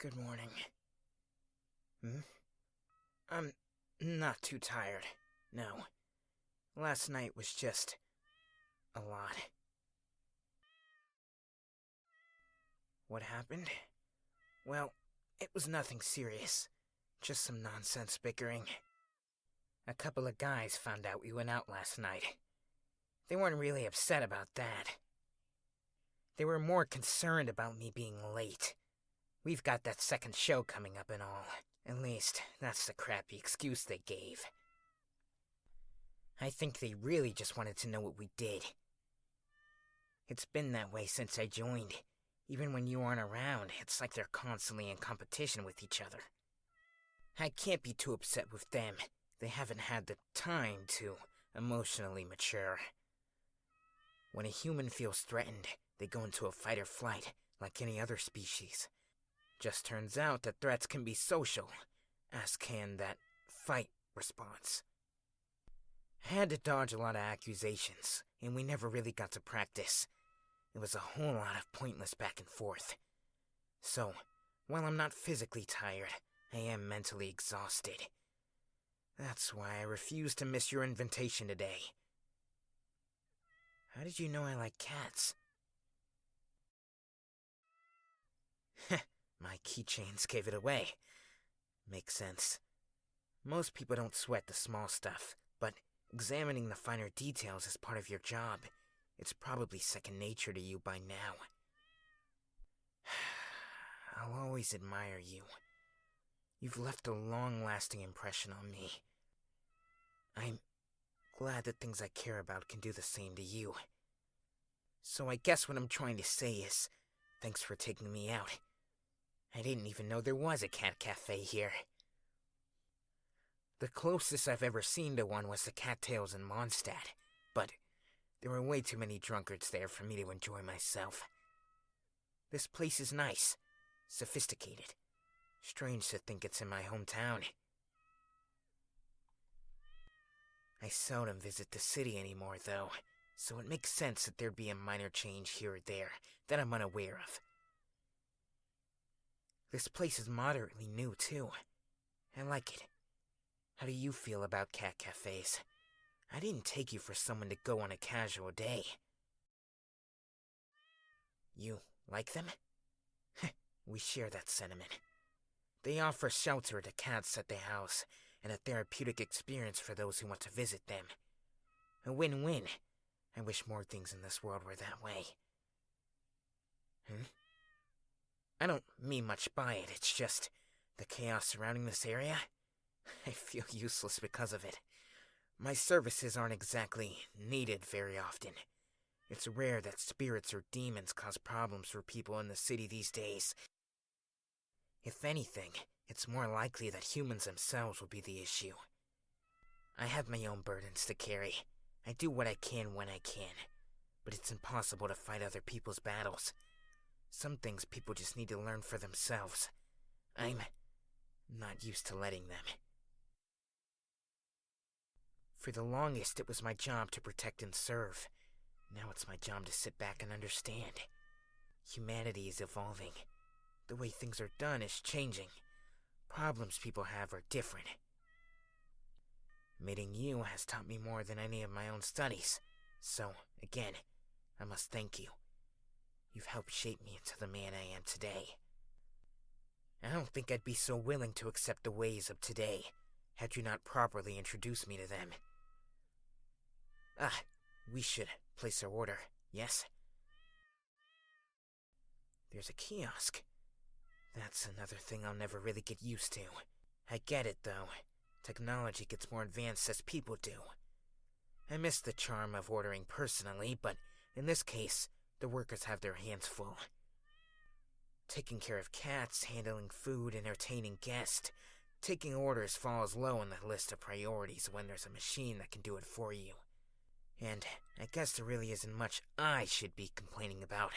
Good morning. I'm not too tired. No. Last night was just a lot. What happened? Well, it was nothing serious. Just some nonsense bickering. A couple of guys found out we went out last night. They weren't really upset about that. They were more concerned about me being late. We've got that second show coming up and all. At least, that's the crappy excuse they gave. I think they really just wanted to know what we did. It's been that way since I joined. Even when you aren't around, it's like they're constantly in competition with each other. I can't be too upset with them. They haven't had the time to emotionally mature. When a human feels threatened, they go into a fight or flight, like any other species. Just turns out that threats can be social, as can that fight response. I had to dodge a lot of accusations, and we never really got to practice. It was a whole lot of pointless back and forth. So, while I'm not physically tired, I am mentally exhausted. That's why I refuse to miss your invitation today. How did you know I like cats? My keychains gave it away. Makes sense. Most people don't sweat the small stuff, but examining the finer details is part of your job. It's probably second nature to you by now. I'll always admire you. You've left a long-lasting impression on me. I'm glad that things I care about can do the same to you. So I guess what I'm trying to say is, thanks for taking me out. I didn't even know there was a cat cafe here. The closest I've ever seen to one was the Cattails in Mondstadt, but there were way too many drunkards there for me to enjoy myself. This place is nice, sophisticated. Strange to think it's in my hometown. I seldom visit the city anymore, though, so it makes sense that there'd be a minor change here or there that I'm unaware of. This place is moderately new, too. I like it. How do you feel about cat cafes? I didn't take you for someone to go on a casual day. You like them? We share that sentiment. They offer shelter to cats at the house, and a therapeutic experience for those who want to visit them. A win-win. I wish more things in this world were that way. I don't mean much by it, it's just the chaos surrounding this area. I feel useless because of it. My services aren't exactly needed very often. It's rare that spirits or demons cause problems for people in the city these days. If anything, it's more likely that humans themselves will be the issue. I have my own burdens to carry. I do what I can when I can, but it's impossible to fight other people's battles. Some things people just need to learn for themselves. I'm not used to letting them. For the longest, it was my job to protect and serve. Now it's my job to sit back and understand. Humanity is evolving. The way things are done is changing. Problems people have are different. Meeting you has taught me more than any of my own studies. So, again, I must thank you. You've helped shape me into the man I am today. I don't think I'd be so willing to accept the ways of today had you not properly introduced me to them. We should place our order, yes? There's a kiosk. That's another thing I'll never really get used to. I get it, though. Technology gets more advanced as people do. I miss the charm of ordering personally, but in this case, the workers have their hands full. Taking care of cats, handling food, entertaining guests. Taking orders falls low on the list of priorities when there's a machine that can do it for you. And I guess there really isn't much I should be complaining about.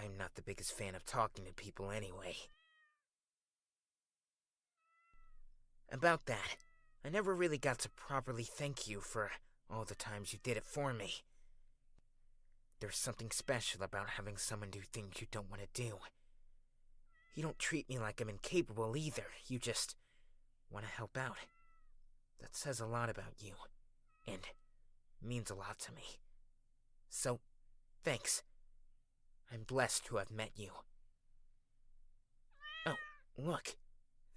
I'm not the biggest fan of talking to people anyway. About that, I never really got to properly thank you for all the times you did it for me. There's something special about having someone do things you don't want to do. You don't treat me like I'm incapable either. You just want to help out. That says a lot about you, and means a lot to me. So, thanks. I'm blessed to have met you. Oh, look.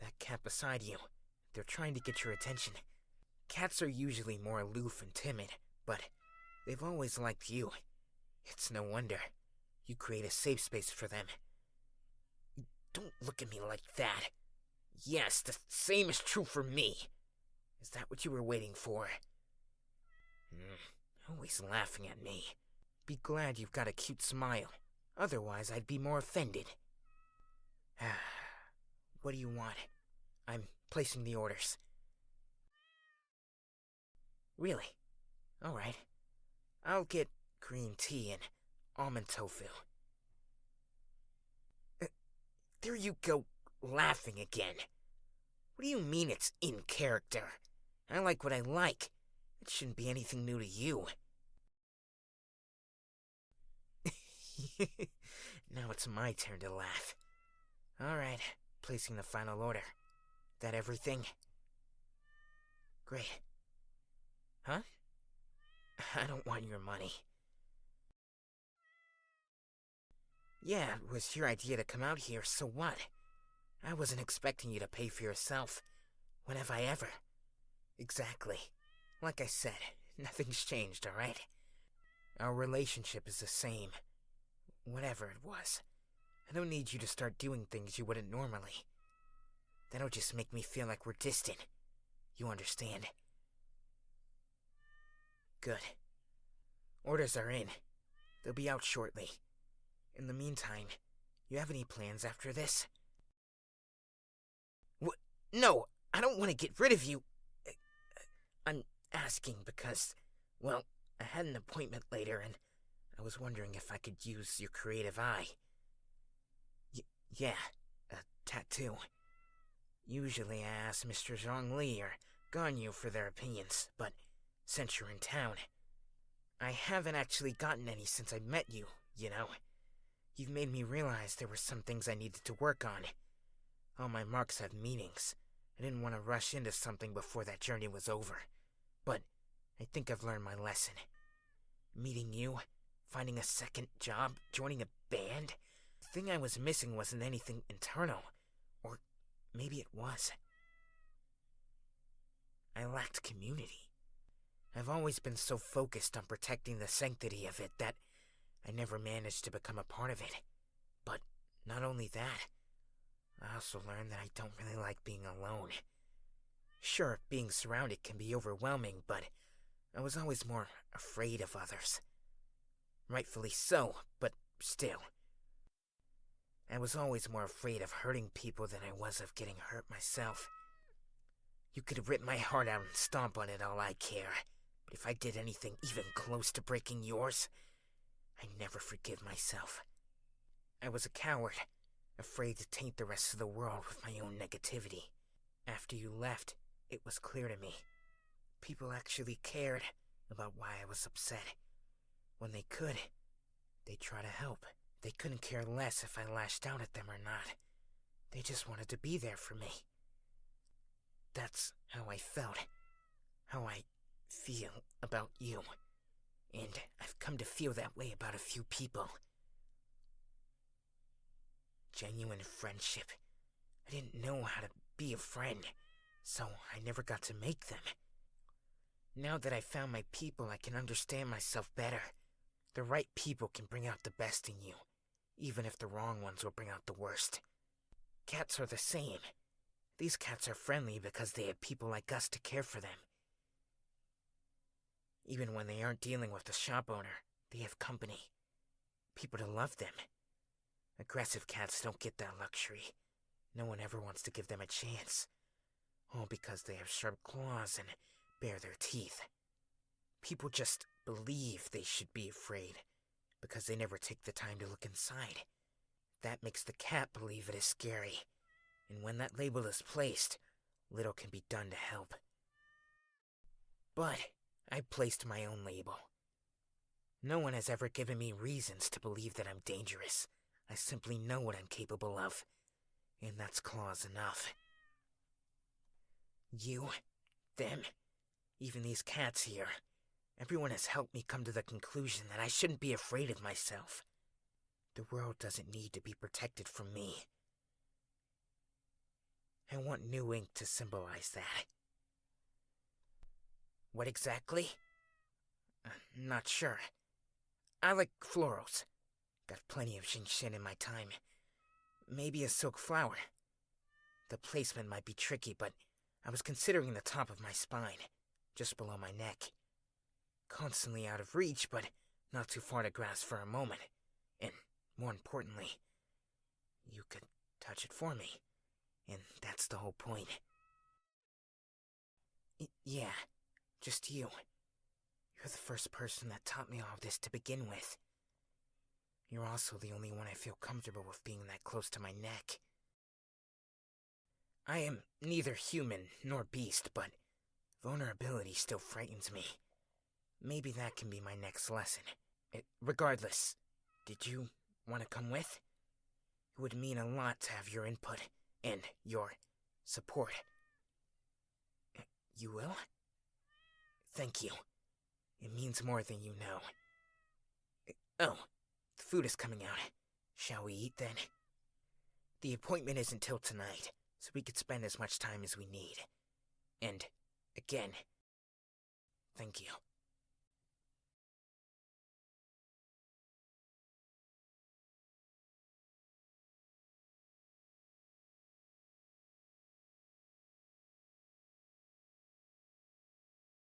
That cat beside you. They're trying to get your attention. Cats are usually more aloof and timid, but they've always liked you. It's no wonder. You create a safe space for them. Don't look at me like that. Yes, the same is true for me. Is that what you were waiting for? Always laughing at me. Be glad you've got a cute smile. Otherwise, I'd be more offended. What do you want? I'm placing the orders. Really? Alright. I'll get green tea and almond tofu. There you go, laughing again. What do you mean it's in character? I like what I like. It shouldn't be anything new to you. Now it's my turn to laugh. Alright, placing the final order. That everything? Great. Huh? I don't want your money. Yeah, it was your idea to come out here, so what? I wasn't expecting you to pay for yourself. When have I ever? Exactly. Like I said, nothing's changed, alright? Our relationship is the same. Whatever it was. I don't need you to start doing things you wouldn't normally. That'll just make me feel like we're distant. You understand? Good. Orders are in. They'll be out shortly. In the meantime, you have any plans after this? What? No, I don't want to get rid of you. I'm asking because, well, I had an appointment later and I was wondering if I could use your creative eye. Yeah, a tattoo. Usually I ask Mr. Zhongli or Ganyu for their opinions, but since you're in town, I haven't actually gotten any since I met you, you know. You've made me realize there were some things I needed to work on. All my marks have meanings. I didn't want to rush into something before that journey was over. But I think I've learned my lesson. Meeting you, finding a second job, joining a band. The thing I was missing wasn't anything internal. Or maybe it was. I lacked community. I've always been so focused on protecting the sanctity of it that I never managed to become a part of it. But not only that, I also learned that I don't really like being alone. Sure, being surrounded can be overwhelming, but I was always more afraid of others. Rightfully so, but still. I was always more afraid of hurting people than I was of getting hurt myself. You could rip my heart out and stomp on it all I care, but if I did anything even close to breaking yours, I never forgive myself. I was a coward, afraid to taint the rest of the world with my own negativity. After you left, it was clear to me. People actually cared about why I was upset. When they could, they'd try to help. They couldn't care less if I lashed out at them or not. They just wanted to be there for me. That's how I felt. How I feel about you. And I've come to feel that way about a few people. Genuine friendship. I didn't know how to be a friend, so I never got to make them. Now that I've found my people, I can understand myself better. The right people can bring out the best in you, even if the wrong ones will bring out the worst. Cats are the same. These cats are friendly because they have people like us to care for them. Even when they aren't dealing with the shop owner, they have company. People to love them. Aggressive cats don't get that luxury. No one ever wants to give them a chance. All because they have sharp claws and bare their teeth. People just believe they should be afraid, because they never take the time to look inside. That makes the cat believe it is scary. And when that label is placed, little can be done to help. But I placed my own label. No one has ever given me reasons to believe that I'm dangerous. I simply know what I'm capable of. and that's claws enough. You, them, even these cats here, everyone has helped me come to the conclusion that I shouldn't be afraid of myself. The world doesn't need to be protected from me. I want new ink to symbolize that. What exactly? Not sure. I like florals. Got plenty of Genshin in my time. Maybe a silk flower. The placement might be tricky, but I was considering the top of my spine, just below my neck. Constantly out of reach, but not too far to grasp for a moment. And more importantly, you could touch it for me. And that's the whole point. Yeah, just you. You're the first person that taught me all of this to begin with. You're also the only one I feel comfortable with being that close to my neck. I am neither human nor beast, but vulnerability still frightens me. Maybe that can be my next lesson. Regardless, did you want to come with? It would mean a lot to have your input and your support. You will? Thank you. It means more than you know. Oh, the food is coming out. Shall we eat then? The appointment is until tonight, so we could spend as much time as we need. And, again, thank you.